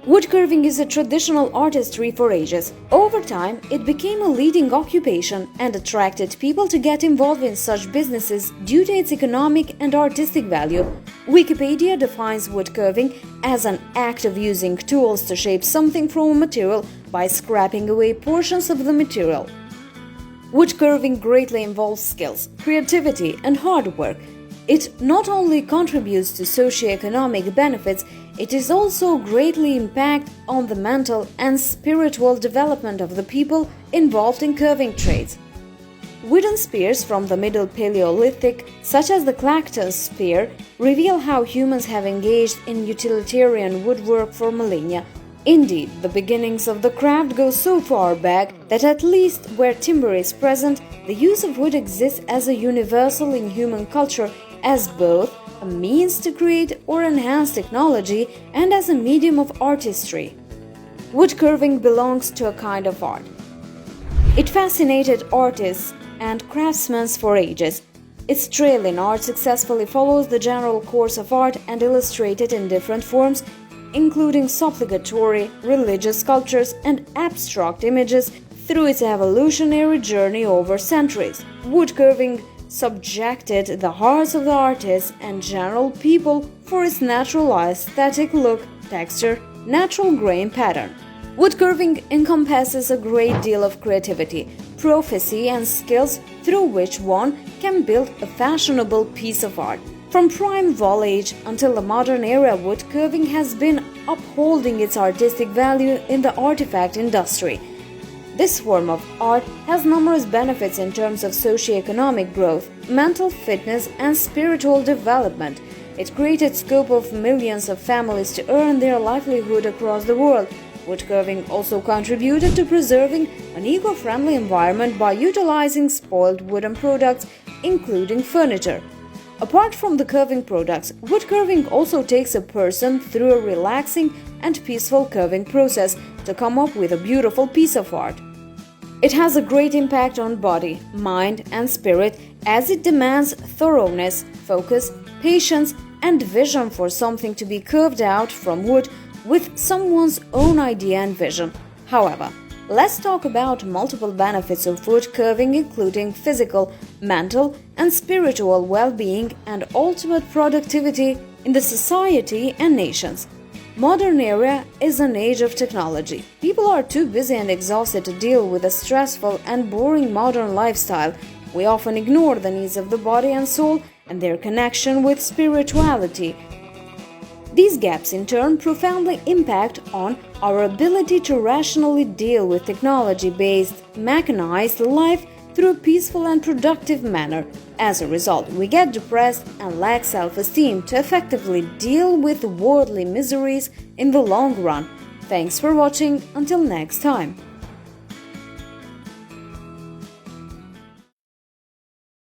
Wood carving is a traditional artistry for ages. Over time, it became a leading occupation and attracted people to get involved in such businesses due to its economic and artistic value. Wikipedia defines wood carving as an act of using tools to shape something from a material by scraping away portions of the material. Wood carving greatly involves skills, creativity, and hard work. It not only contributes to socio-economic benefits, it is also greatly impact on the mental and spiritual development of the people involved in carving trades. Wooden spears from the Middle Paleolithic, such as the Clacton spear, reveal how humans have engaged in utilitarian woodwork for millennia. Indeed, the beginnings of the craft go so far back that at least where timber is present, the use of wood exists as a universal in human culture, as both a means to create or enhance technology and as a medium of artistry. Wood carving belongs to a kind of art. It fascinated artists and craftsmen for ages. Its trail in art successfully follows the general course of art and illustrated in different forms, including supplicatory, religious sculptures, and abstract images through its evolutionary journey over centuries. Wood carving subjected the hearts of the artists and general people for its natural aesthetic look, texture, natural grain pattern. Wood carving encompasses a great deal of creativity, prophecy, and skills through which one can build a fashionable piece of art. From primeval age until the modern era, wood carving has been upholding its artistic value in the artifact industry. This form of art has numerous benefits in terms of socio-economic growth, mental fitness, and spiritual development. It created scope of millions of families to earn their livelihood across the world. Wood carving also contributed to preserving an eco-friendly environment by utilizing spoiled wooden products, including furniture. Apart from the carving products, wood carving also takes a person through a relaxing and peaceful carving process to come up with a beautiful piece of art. It has a great impact on body, mind, and spirit as it demands thoroughness, focus, patience, and vision for something to be carved out from wood with someone's own idea and vision. However, let's talk about multiple benefits of wood carving, including physical, mental, and spiritual well-being and ultimate productivity in the society and nations. Modern era is an age of technology. People are too busy and exhausted to deal with a stressful and boring modern lifestyle. We often ignore the needs of the body and soul and their connection with spirituality. These gaps in turn profoundly impact on our ability to rationally deal with technology-based, mechanized life through a peaceful and productive manner. As a result, we get depressed and lack self-esteem to effectively deal with worldly miseries in the long run. Thanks for watching. Until next time.